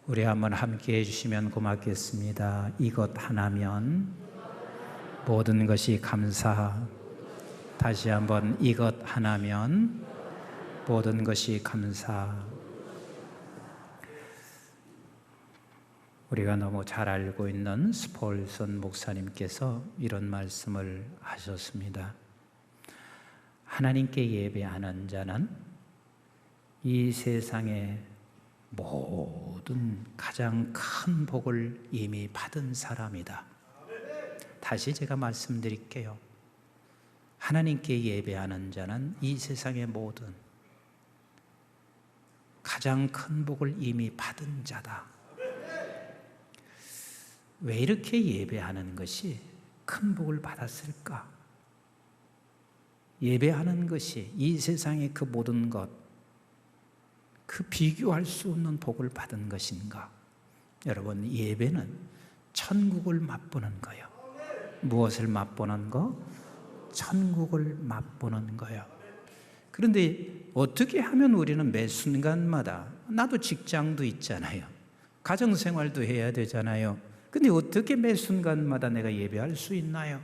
우리 한번 함께 해주시면 고맙겠습니다. 이것 하나면 모든 것이 감사. 다시 한번 이것 하나면 모든 것이 감사. 우리가 너무 잘 알고 있는 스폴슨 목사님께서 이런 말씀을 하셨습니다. 하나님께 예배하는 자는 이 세상의 모든 가장 큰 복을 이미 받은 사람이다. 다시 제가 말씀드릴게요. 하나님께 예배하는 자는 이 세상의 모든 가장 큰 복을 이미 받은 자다. 왜 이렇게 예배하는 것이 큰 복을 받았을까? 예배하는 것이 이 세상의 그 모든 것, 그 비교할 수 없는 복을 받은 것인가? 여러분, 예배는 천국을 맛보는 거예요. 무엇을 맛보는 거? 천국을 맛보는 거예요. 그런데 어떻게 하면 우리는 매 순간마다, 나도 직장도 있잖아요. 가정생활도 해야 되잖아요. 근데 어떻게 매 순간마다 내가 예배할 수 있나요?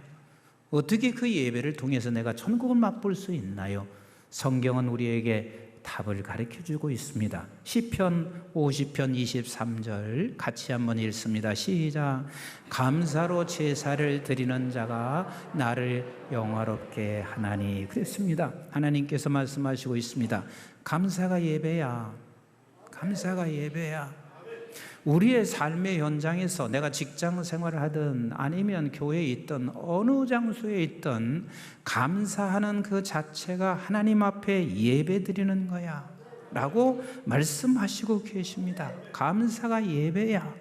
어떻게 그 예배를 통해서 내가 천국을 맛볼 수 있나요? 성경은 우리에게 답을 가르쳐주고 있습니다. 시편 50편 23절 같이 한번 읽습니다. 시작. 감사로 제사를 드리는 자가 나를 영화롭게 하나니. 그랬습니다. 하나님께서 말씀하시고 있습니다. 감사가 예배야. 감사가 예배야. 우리의 삶의 현장에서 내가 직장 생활을 하든 아니면 교회에 있든 어느 장소에 있든 감사하는 그 자체가 하나님 앞에 예배 드리는 거야 라고 말씀하시고 계십니다. 감사가 예배야.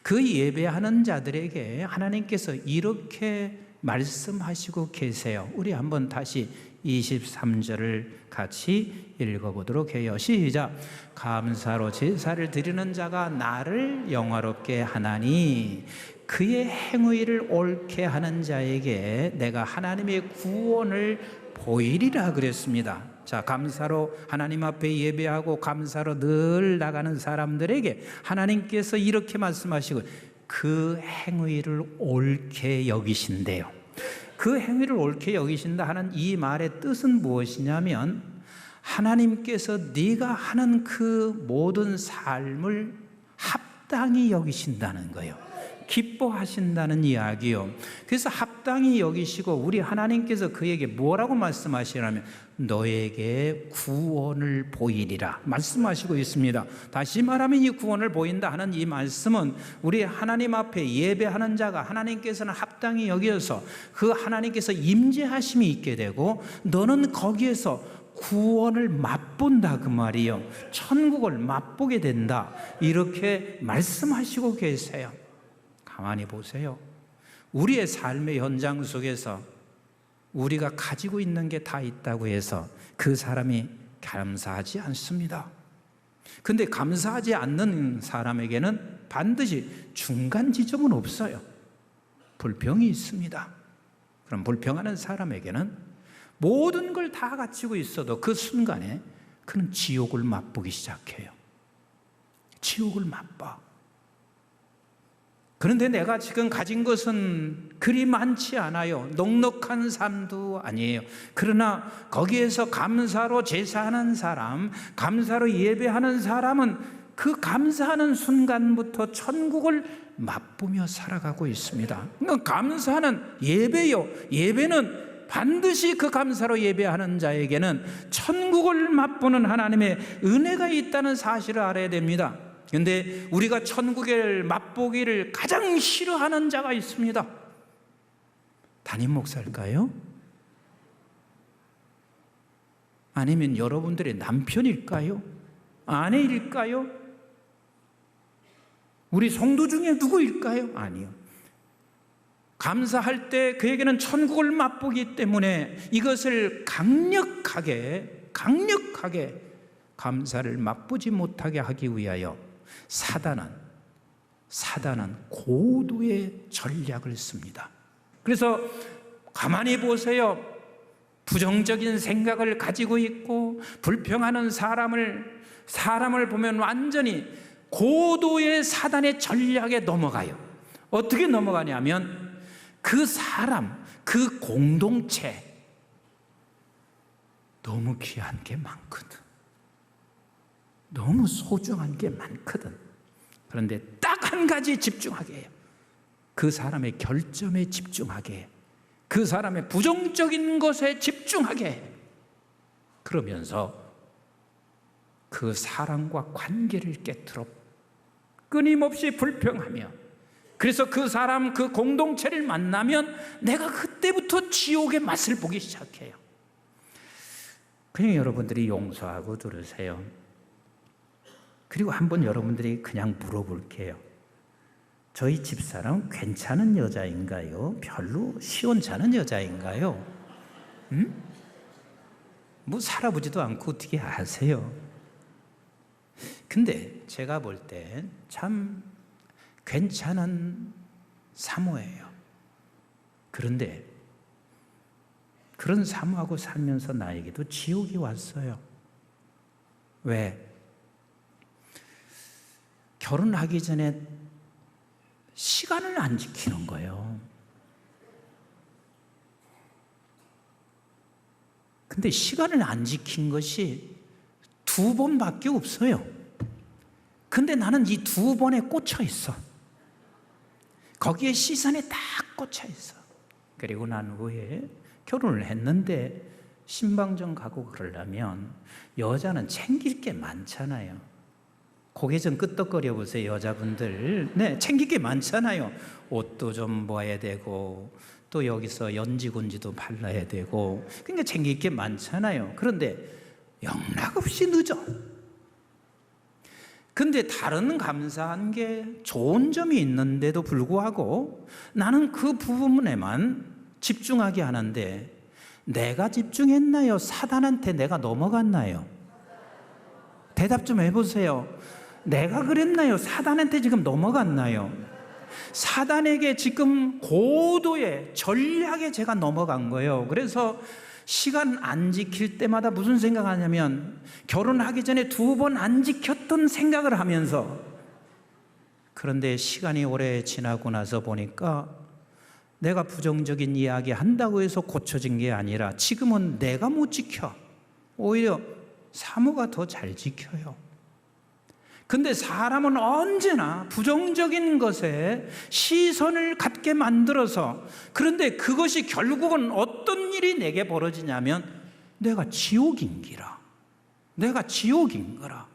그 예배하는 자들에게 하나님께서 이렇게 말씀하시고 계세요. 우리 한번 다시 23절을 같이 읽어보도록 해요. 시작. 감사로 제사를 드리는 자가 나를 영화롭게 하나니 그의 행위를 옳게 하는 자에게 내가 하나님의 구원을 보이리라 그랬습니다. 자, 감사로 하나님 앞에 예배하고 감사로 늘 나가는 사람들에게 하나님께서 이렇게 말씀하시고 그 행위를 옳게 여기신대요. 그 행위를 옳게 여기신다 하는 이 말의 뜻은 무엇이냐면 하나님께서 네가 하는 그 모든 삶을 합당히 여기신다는 거예요. 기뻐하신다는 이야기요. 그래서 합당히 여기시고 우리 하나님께서 그에게 뭐라고 말씀하시냐면 너에게 구원을 보이리라 말씀하시고 있습니다. 다시 말하면 이 구원을 보인다 하는 이 말씀은 우리 하나님 앞에 예배하는 자가 하나님께서는 합당히 여겨서 그 하나님께서 임재하심이 있게 되고 너는 거기에서 구원을 맛본다 그 말이에요. 천국을 맛보게 된다 이렇게 말씀하시고 계세요. 가만히 보세요. 우리의 삶의 현장 속에서 우리가 가지고 있는 게 다 있다고 해서 그 사람이 감사하지 않습니다. 근데 감사하지 않는 사람에게는 반드시 중간 지점은 없어요. 불평이 있습니다. 그럼 불평하는 사람에게는 모든 걸 다 갖추고 있어도 그 순간에 그는 지옥을 맛보기 시작해요. 지옥을 맛봐. 그런데 내가 지금 가진 것은 그리 많지 않아요. 넉넉한 삶도 아니에요. 그러나 거기에서 감사로 제사하는 사람, 감사로 예배하는 사람은 그 감사하는 순간부터 천국을 맛보며 살아가고 있습니다. 그러니까 감사는 예배요. 예배는 반드시 그 감사로 예배하는 자에게는 천국을 맛보는 하나님의 은혜가 있다는 사실을 알아야 됩니다. 그런데 우리가 천국을 맛보기를 가장 싫어하는 자가 있습니다. 담임 목사일까요? 아니면 여러분들의 남편일까요? 아내일까요? 우리 성도 중에 누구일까요? 아니요. 감사할 때 그에게는 천국을 맛보기 때문에 이것을 강력하게 감사를 맛보지 못하게 하기 위하여 사단은 고도의 전략을 씁니다. 그래서 가만히 보세요. 부정적인 생각을 가지고 있고 불평하는 사람을 보면 완전히 고도의 사단의 전략에 넘어가요. 어떻게 넘어가냐면 그 사람, 그 공동체 너무 귀한 게 많거든. 너무 소중한 게 많거든. 그런데 딱 한 가지에 집중하게 해요. 그 사람의 결점에 집중하게 해요. 그 사람의 부정적인 것에 집중하게 해요. 그러면서 그 사람과 관계를 깨트려 끊임없이 불평하며, 그래서 그 사람, 그 공동체를 만나면 내가 그때부터 지옥의 맛을 보기 시작해요. 그냥 여러분들이 용서하고 들으세요. 그리고 한번 여러분들이 그냥 물어볼게요. 저희 집사람 괜찮은 여자인가요? 별로 시원찮은 여자인가요? 뭐 살아보지도 않고 어떻게 아세요? 근데 제가 볼 때 참 괜찮은 사모예요. 그런데 그런 사모하고 살면서 나에게도 지옥이 왔어요. 왜? 결혼하기 전에 시간을 안 지키는 거예요. 근데 시간을 안 지킨 것이 2번밖에 없어요. 근데 나는 이 2번에 꽂혀 있어. 거기에 시선에 딱 꽂혀 있어. 그리고 난 후에 결혼을 했는데 신방정 가고 그러려면 여자는 챙길 게 많잖아요. 고개 좀 끄덕거려 보세요, 여자분들. 네, 챙길 게 많잖아요. 옷도 좀 모아야 되고, 또 여기서 연지곤지도 발라야 되고, 그러니까 챙길 게 많잖아요. 그런데 영락없이 늦어. 근데 다른 감사한 게 좋은 점이 있는데도 불구하고 나는 그 부분에만 집중하게 하는데, 내가 집중했나요? 사단한테 내가 넘어갔나요? 대답 좀 해보세요. 내가 그랬나요? 사단한테 지금 넘어갔나요? 사단에게 지금 고도의 전략에 제가 넘어간 거예요. 그래서 시간 안 지킬 때마다 무슨 생각하냐면, 결혼하기 전에 2번 안 지켰던 생각을 하면서, 그런데 시간이 오래 지나고 나서 보니까 내가 부정적인 이야기 한다고 해서 고쳐진 게 아니라 지금은 내가 못 지켜. 오히려 사모가 더 잘 지켜요. 근데 사람은 언제나 부정적인 것에 시선을 갖게 만들어서, 그런데 그것이 결국은 어떤 일이 내게 벌어지냐면 내가 지옥인기라. 내가 지옥인 거라.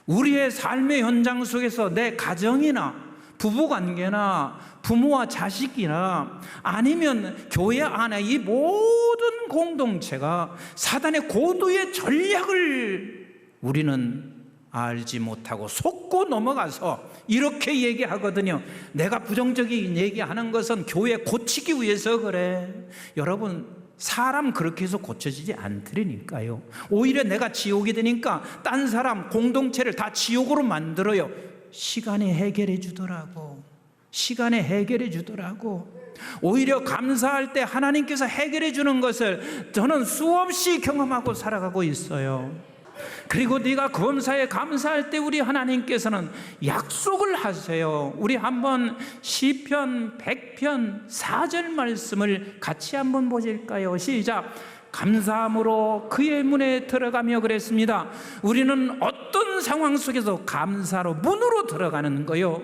우리의 삶의 현장 속에서 내 가정이나 부부관계나 부모와 자식이나 아니면 교회 안에 이 모든 공동체가 사단의 고도의 전략을 우리는 알지 못하고 속고 넘어가서 이렇게 얘기하거든요. 내가 부정적인 얘기하는 것은 교회 고치기 위해서 그래. 여러분, 사람 그렇게 해서 고쳐지지 않더라니까요. 오히려 내가 지옥이 되니까 딴 사람, 공동체를 다 지옥으로 만들어요. 시간이 해결해 주더라고. 시간에 해결해 주더라고. 오히려 감사할 때 하나님께서 해결해 주는 것을 저는 수없이 경험하고 살아가고 있어요. 그리고 네가 범사에 감사할 때 우리 하나님께서는 약속을 하세요. 우리 한번 시편 100편 4절 말씀을 같이 한번 보실까요? 시작. 감사함으로 그의 문에 들어가며 그랬습니다. 우리는 어떤 상황 속에서 감사로 문으로 들어가는 거요.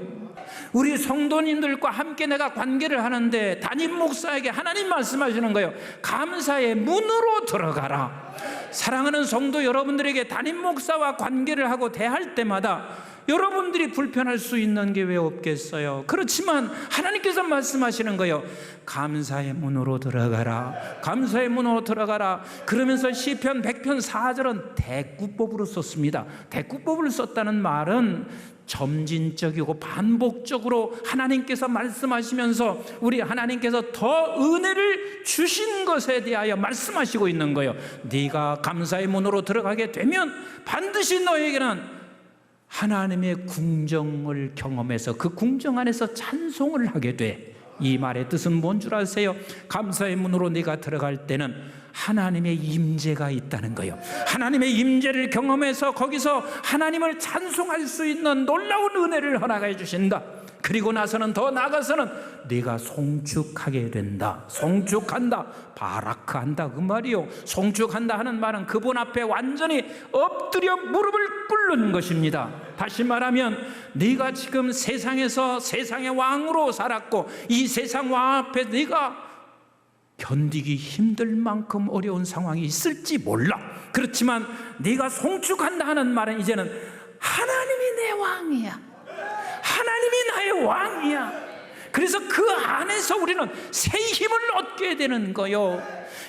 우리 성도님들과 함께 내가 관계를 하는데 담임 목사에게 하나님 말씀하시는 거예요. 감사의 문으로 들어가라. 사랑하는 성도 여러분들에게 담임 목사와 관계를 하고 대할 때마다 여러분들이 불편할 수 있는 게 왜 없겠어요? 그렇지만 하나님께서 말씀하시는 거예요. 감사의 문으로 들어가라. 감사의 문으로 들어가라. 그러면서 시편 100편 4절은 대꾸법으로 썼습니다. 대꾸법을 썼다는 말은 점진적이고 반복적으로 하나님께서 말씀하시면서 우리 하나님께서 더 은혜를 주신 것에 대하여 말씀하시고 있는 거예요. 네가 감사의 문으로 들어가게 되면 반드시 너에게는 하나님의 궁정을 경험해서 그 궁정 안에서 찬송을 하게 돼. 이 말의 뜻은 뭔 줄 아세요? 감사의 문으로 네가 들어갈 때는 하나님의 임재가 있다는 거예요. 하나님의 임재를 경험해서 거기서 하나님을 찬송할 수 있는 놀라운 은혜를 허락해 주신다. 그리고 나서는 더 나아가서는 네가 송축하게 된다. 송축한다, 바라크한다 그 말이요. 송축한다 하는 말은 그분 앞에 완전히 엎드려 무릎을 꿇는 것입니다. 다시 말하면 네가 지금 세상에서 세상의 왕으로 살았고 이 세상 왕 앞에 네가 견디기 힘들 만큼 어려운 상황이 있을지 몰라. 그렇지만 네가 송축한다 하는 말은 이제는 하나님이 내 왕이야. 하나님이 나의 왕이야. 그래서 그 안에서 우리는 새 힘을 얻게 되는 거요.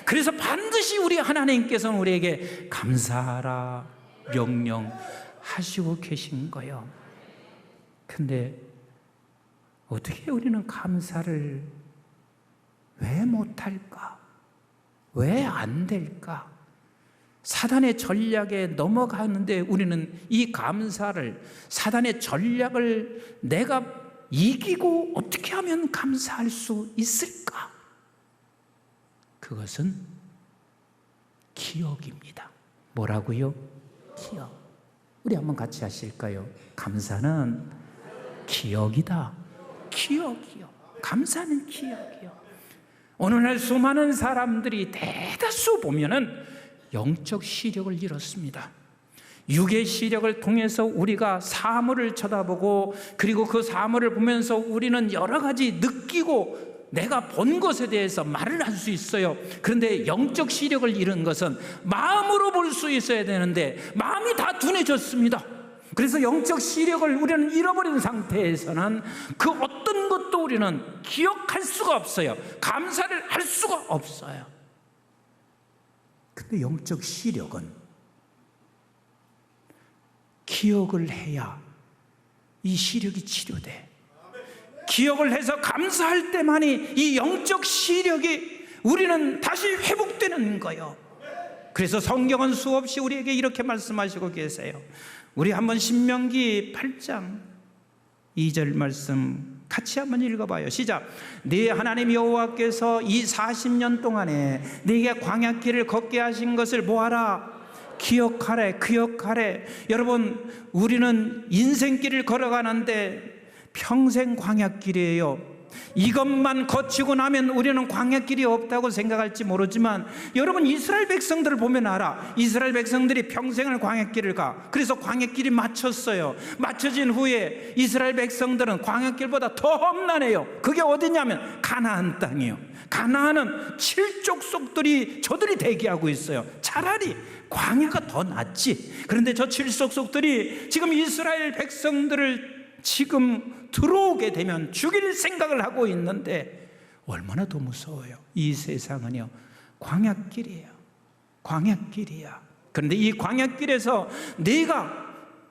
그래서 반드시 우리 하나님께서는 우리에게 감사하라 명령하시고 계신 거요. 근데 어떻게 우리는 감사를 왜 못할까? 왜 안 될까? 사단의 전략에 넘어가는데 우리는 이 감사를, 사단의 전략을 내가 이기고 어떻게 하면 감사할 수 있을까? 그것은 기억입니다. 뭐라고요? 기억. 우리 한번 같이 하실까요? 감사는 기억이다. 기억이요. 감사는 기억이요. 오늘날 수많은 사람들이 대다수 보면은 영적 시력을 잃었습니다. 육의 시력을 통해서 우리가 사물을 쳐다보고 그리고 그 사물을 보면서 우리는 여러 가지 느끼고 내가 본 것에 대해서 말을 할 수 있어요. 그런데 영적 시력을 잃은 것은 마음으로 볼 수 있어야 되는데 마음이 다 둔해졌습니다. 그래서 영적 시력을 우리는 잃어버린 상태에서는 그 어떤 것도 우리는 기억할 수가 없어요. 감사를 할 수가 없어요. 근데 영적 시력은 기억을 해야 이 시력이 치료돼. 기억을 해서 감사할 때만이 이 영적 시력이 우리는 다시 회복되는 거예요. 그래서 성경은 수없이 우리에게 이렇게 말씀하시고 계세요. 우리 한번 신명기 8장 2절 말씀 같이 한번 읽어봐요. 시작. 네 하나님 여호와께서 이 40년 동안에 네게 광야길을 걷게 하신 것을 뭐하라? 기억하래. 기억하래. 여러분, 우리는 인생길을 걸어가는데 평생 광야길이에요. 이것만 거치고 나면 우리는 광야길이 없다고 생각할지 모르지만 여러분, 이스라엘 백성들을 보면 알아. 이스라엘 백성들이 평생을 광야길을 가. 그래서 광야길이 맞췄어요. 맞춰진 후에 이스라엘 백성들은 광야길보다 더 험난해요. 그게 어디냐면 가나안 땅이에요. 가나안은 7족속들이 저들이 대기하고 있어요. 차라리 광야가 더 낫지. 그런데 저 7족속들이 지금 이스라엘 백성들을 지금 들어오게 되면 죽일 생각을 하고 있는데 얼마나 더 무서워요. 이 세상은요, 광야길이에요. 광야길이야. 그런데 이 광야길에서 네가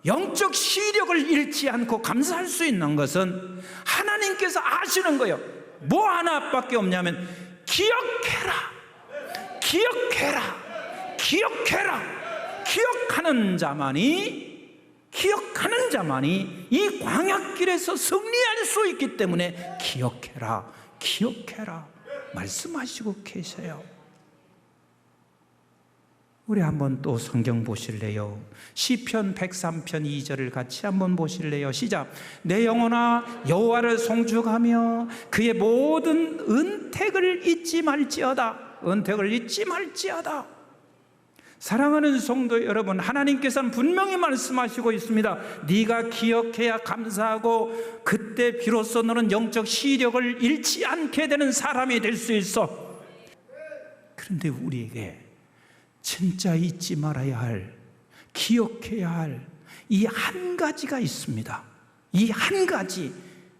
영적 시력을 잃지 않고 감사할 수 있는 것은 하나님께서 아시는 거예요. 뭐 하나밖에 없냐면 기억해라. 기억해라. 기억해라. 기억하는 자만이 이 광야길에서 승리할 수 있기 때문에 기억해라, 기억해라 말씀하시고 계세요. 우리 한번 또 성경 보실래요? 시편 103편 2절을 같이 한번 보실래요? 시작. 내 영혼아 여호와를 송축하며 그의 모든 은택을 잊지 말지어다. 은택을 잊지 말지어다. 사랑하는 성도 여러분, 하나님께서는 분명히 말씀하시고 있습니다. 네가 기억해야 감사하고 그때 비로소 너는 영적 시력을 잃지 않게 되는 사람이 될 수 있어. 그런데 우리에게 진짜 잊지 말아야 할, 기억해야 할 이 한 가지가 있습니다. 이 한 가지,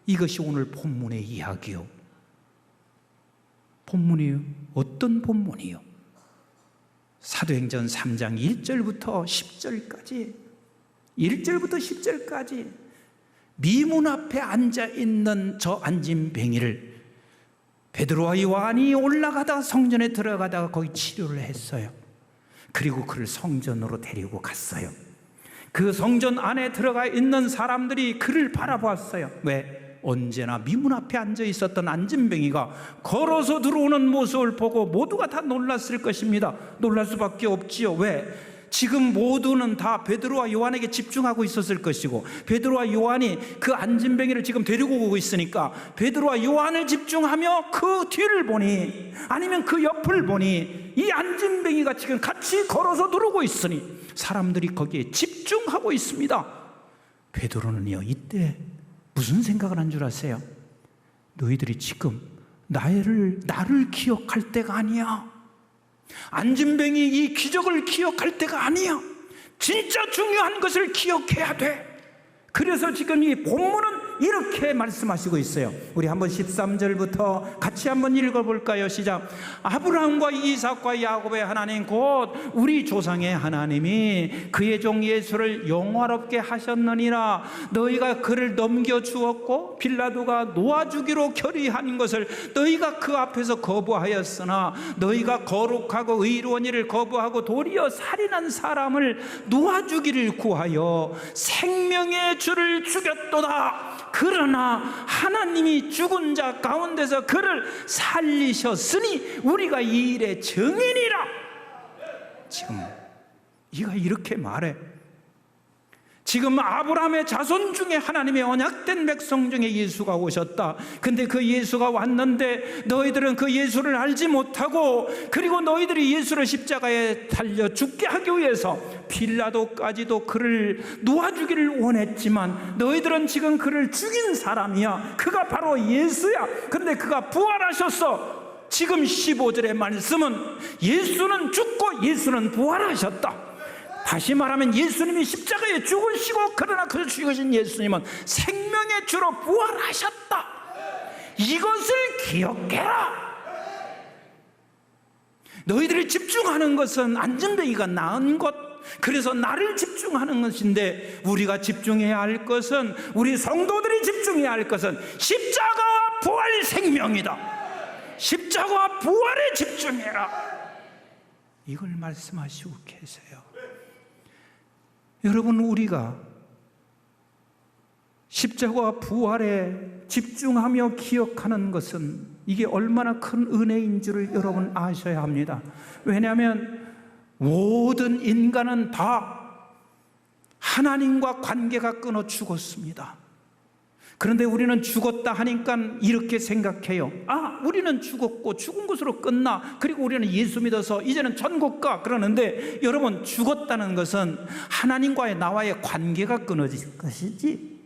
이것이 오늘 본문의 이야기요. 본문이요? 어떤 본문이요? 사도행전 3장 1절부터 10절까지, 1절부터 10절까지 미문 앞에 앉아있는 저 안진뱅이를 베드로와 요한이 올라가다가 성전에 들어가다가 거기 치료를 했어요. 그리고 그를 성전으로 데리고 갔어요. 그 성전 안에 들어가 있는 사람들이 그를 바라보았어요. 왜? 언제나 미문 앞에 앉아 있었던 안진뱅이가 걸어서 들어오는 모습을 보고 모두가 다 놀랐을 것입니다. 놀랄 수밖에 없지요. 왜? 지금 모두는 다 베드로와 요한에게 집중하고 있었을 것이고, 베드로와 요한이 그 안진뱅이를 지금 데리고 오고 있으니까 베드로와 요한을 집중하며 그 뒤를 보니, 아니면 그 옆을 보니 이 안진뱅이가 지금 같이 걸어서 들어오고 있으니 사람들이 거기에 집중하고 있습니다. 베드로는요, 이때 무슨 생각을 한 줄 아세요? 너희들이 지금 나를 기억할 때가 아니야. 안진뱅이 이 기적을 기억할 때가 아니야. 진짜 중요한 것을 기억해야 돼. 그래서 지금 이 본문은 이렇게 말씀하시고 있어요. 우리 한번 13절부터 같이 한번 읽어볼까요? 시작. 아브라함과 이삭과 야곱의 하나님 곧 우리 조상의 하나님이 그의 종 예수를 영화롭게 하셨느니라. 너희가 그를 넘겨주었고 빌라도가 놓아주기로 결의한 것을 너희가 그 앞에서 거부하였으나, 너희가 거룩하고 의로운 일을 거부하고 도리어 살인한 사람을 놓아주기를 구하여 생명의 주를 죽였도다. 그러나 하나님이 죽은 자 가운데서 그를 살리셨으니 우리가 이 일의 증인이라. 지금 이가 이렇게 말해. 지금 아브라함의 자손 중에 하나님의 언약된 백성 중에 예수가 오셨다. 근데 그 예수가 왔는데 너희들은 그 예수를 알지 못하고, 그리고 너희들이 예수를 십자가에 달려 죽게 하기 위해서 빌라도까지도 그를 놓아주기를 원했지만, 너희들은 지금 그를 죽인 사람이야. 그가 바로 예수야. 근데 그가 부활하셨어. 지금 15절의 말씀은 예수는 죽고 예수는 부활하셨다. 다시 말하면 예수님이 십자가에 죽으시고, 그러나 그 죽으신 예수님은 생명의 주로 부활하셨다. 이것을 기억해라. 너희들이 집중하는 것은 안진뱅이가 낳은 것, 그래서 나를 집중하는 것인데, 우리가 집중해야 할 것은, 우리 성도들이 집중해야 할 것은 십자가와 부활 생명이다. 십자가와 부활에 집중해라. 이걸 말씀하시고 계세요. 여러분, 우리가 십자가와 부활에 집중하며 기억하는 것은 이게 얼마나 큰 은혜인 줄을 여러분 아셔야 합니다. 왜냐하면 모든 인간은 다 하나님과 관계가 끊어 죽었습니다. 그런데 우리는 죽었다 하니까 이렇게 생각해요. 아, 우리는 죽었고 죽은 것으로 끝나. 그리고 우리는 예수 믿어서 이제는 천국 가. 그러는데 여러분, 죽었다는 것은 하나님과의 나와의 관계가 끊어질 것이지,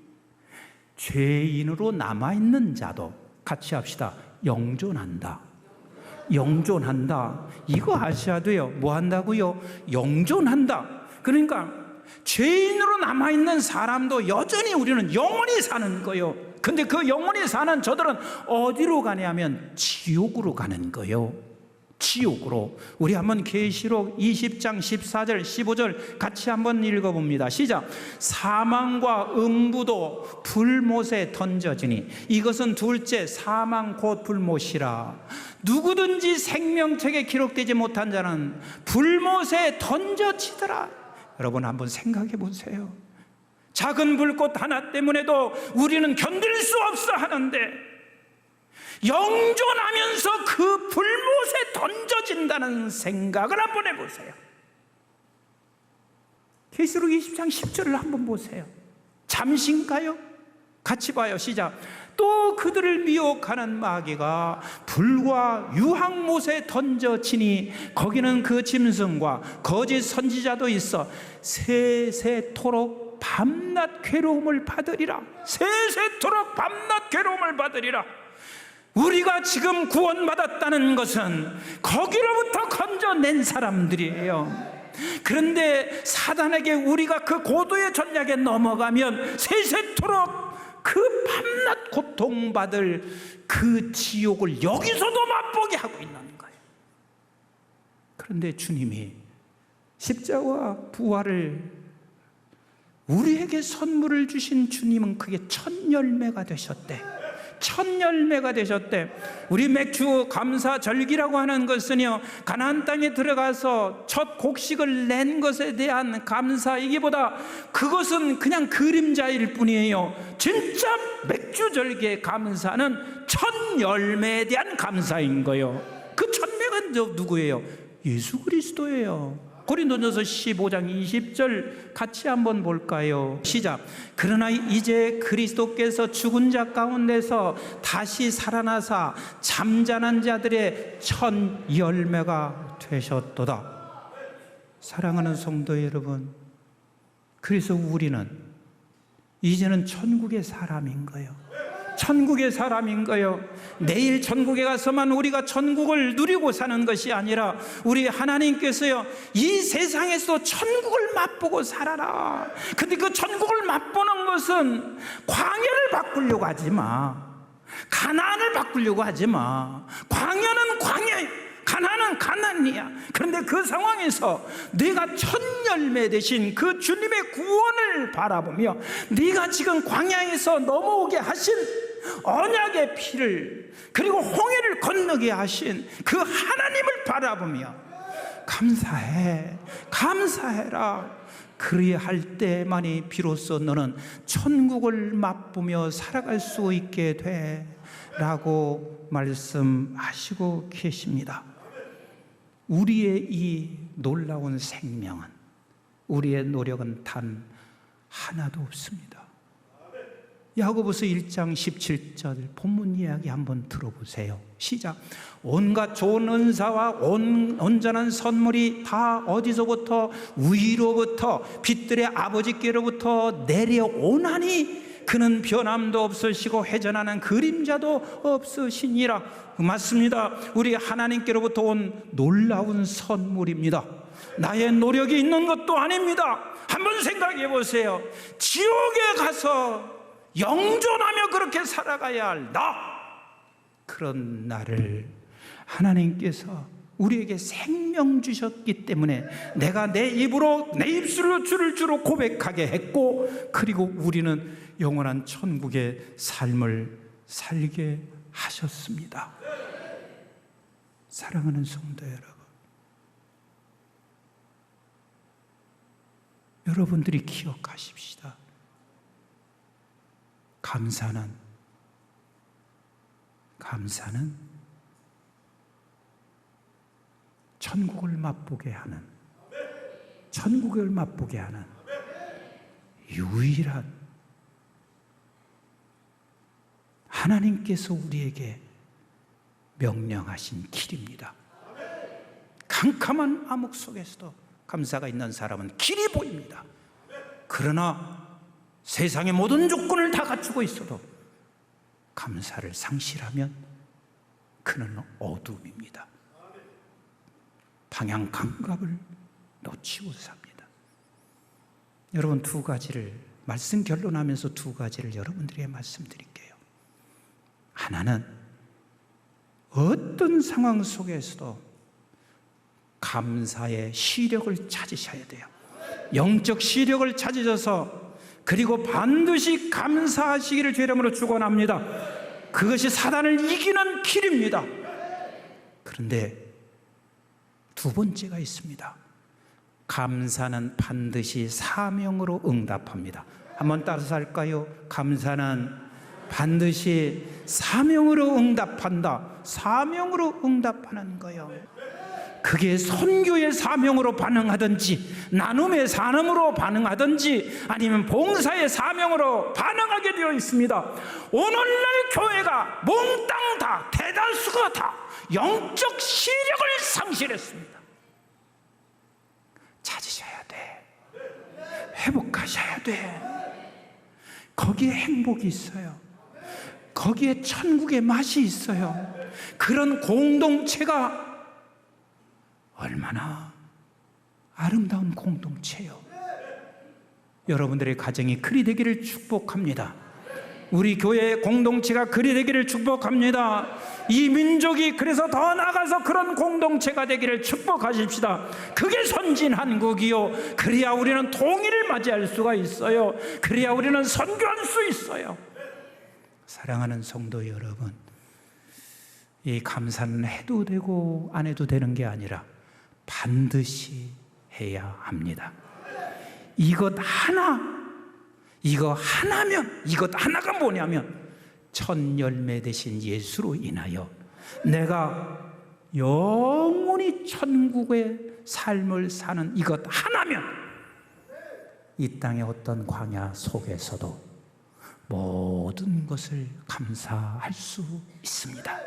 죄인으로 남아있는 자도, 같이 합시다, 영존한다. 영존한다. 이거 아셔야 돼요. 뭐 한다고요? 영존한다. 그러니까 죄인으로 남아있는 사람도 여전히 우리는 영원히 사는 거예요. 근데 그 영원히 사는 저들은 어디로 가냐면 지옥으로 가는 거예요. 지옥으로. 우리 한번 계시록 20장 14절 15절 같이 한번 읽어봅니다. 시작. 사망과 음부도 불못에 던져지니 이것은 둘째 사망 곧 불못이라. 누구든지 생명책에 기록되지 못한 자는 불못에 던져지더라. 여러분 한번 생각해 보세요. 작은 불꽃 하나 때문에도 우리는 견딜 수 없어 하는데, 영존하면서 그 불못에 던져진다는 생각을 한번 해보세요. 계시록 20장 10절을 한번 보세요. 잠시인가요? 같이 봐요. 시작. 또 그들을 미혹하는 마귀가 불과 유황못에 던져지니 거기는 그 짐승과 거짓 선지자도 있어 세세토록 밤낮 괴로움을 받으리라. 세세토록 밤낮 괴로움을 받으리라. 우리가 지금 구원받았다는 것은 거기로부터 건져낸 사람들이에요. 그런데 사단에게 우리가 그 고도의 전략에 넘어가면 세세토록 그 밤낮 고통받을 그 지옥을 여기서도 맛보게 하고 있는 거예요. 그런데 주님이 십자가와 부활을 우리에게 선물을 주신 주님은 그게 첫 열매가 되셨대. 첫 열매가 되셨대. 우리 맥주 감사 절기라고 하는 것은요, 가나안 땅에 들어가서 첫 곡식을 낸 것에 대한 감사이기보다 그것은 그냥 그림자일 뿐이에요. 진짜 맥주 절기의 감사는 첫 열매에 대한 감사인 거예요. 그 첫매가 누구예요? 예수 그리스도예요. 고린도전서 15장 20절 같이 한번 볼까요? 시작. 그러나 이제 그리스도께서 죽은 자 가운데서 다시 살아나사 잠자는 자들의 첫 열매가 되셨도다. 사랑하는 성도 여러분, 그래서 우리는 이제는 천국의 사람인 거예요. 천국의 사람인 거예요. 내일 천국에 가서만 우리가 천국을 누리고 사는 것이 아니라 우리 하나님께서요, 이 세상에서 천국을 맛보고 살아라. 근데 그 천국을 맛보는 것은 광야를 바꾸려고 하지 마. 가나안을 바꾸려고 하지 마. 광야는 광야예요. 가나안은 가나안이야. 그런데 그 상황에서 네가 첫 열매 되신 그 주님의 구원을 바라보며 네가 지금 광야에서 넘어오게 하신 언약의 피를, 그리고 홍해를 건너게 하신 그 하나님을 바라보며 감사해, 감사해라. 그리할 때만이 비로소 너는 천국을 맛보며 살아갈 수 있게 돼 라고 말씀하시고 계십니다. 우리의 이 놀라운 생명은, 우리의 노력은 단 하나도 없습니다. 야고보서 1장 17절 본문 이야기 한번 들어보세요. 시작. 온갖 좋은 은사와 온전한 선물이 다 어디서부터? 위로부터 빛들의 아버지께로부터 내려오나니 그는 변함도 없으시고 회전하는 그림자도 없으시니라. 맞습니다. 우리 하나님께로부터 온 놀라운 선물입니다. 나의 노력이 있는 것도 아닙니다. 한번 생각해 보세요. 지옥에 가서 영존하며 그렇게 살아가야 할 나, 그런 나를 하나님께서 우리에게 생명 주셨기 때문에 내가 내 입으로, 내 입술로 주를 주로 고백하게 했고, 그리고 우리는 영원한 천국의 삶을 살게 하셨습니다. 사랑하는 성도 여러분, 여러분들이 기억하십시다. 감사는 천국을 맛보게 하는, 천국을 맛보게 하는 유일한 하나님께서 우리에게 명령하신 길입니다. 캄캄한 암흑 속에서도 감사가 있는 사람은 길이 보입니다. 그러나 세상의 모든 조건을 다 갖추고 있어도 감사를 상실하면 그는 어둠입니다. 방향 감각을 놓치고 삽니다. 여러분, 두 가지를 말씀 결론하면서 두 가지를 여러분들에게 말씀드릴게요. 하나는 어떤 상황 속에서도 감사의 시력을 찾으셔야 돼요. 영적 시력을 찾으셔서, 그리고 반드시 감사하시기를 주 이름으로 축원합니다. 그것이 사단을 이기는 길입니다. 그런데 두 번째가 있습니다. 감사는 반드시 사명으로 응답합니다. 한번 따라서 할까요? 감사는 반드시 사명으로 응답한다. 사명으로 응답하는 거예요. 그게 선교의 사명으로 반응하든지, 나눔의 사명으로 반응하든지, 아니면 봉사의 사명으로 반응하게 되어 있습니다. 오늘날 교회가 몽땅 다, 대다수가 다 영적 시력을 상실했습니다. 찾으셔야 돼. 회복하셔야 돼. 거기에 행복이 있어요. 거기에 천국의 맛이 있어요. 그런 공동체가 얼마나 아름다운 공동체요. 여러분들의 가정이 그리 되기를 축복합니다. 우리 교회의 공동체가 그리 되기를 축복합니다. 이 민족이 그래서 더 나아가서 그런 공동체가 되기를 축복하십시다. 그게 선진한국이요. 그래야 우리는 통일을 맞이할 수가 있어요. 그래야 우리는 선교할 수 있어요. 사랑하는 성도 여러분, 이 감사는 해도 되고 안 해도 되는 게 아니라 반드시 해야 합니다. 이것 하나면, 이것 하나가 뭐냐면 첫 열매 되신 예수로 인하여 내가 영원히 천국의 삶을 사는 이것 하나면 이 땅의 어떤 광야 속에서도 모든 것을 감사할 수 있습니다.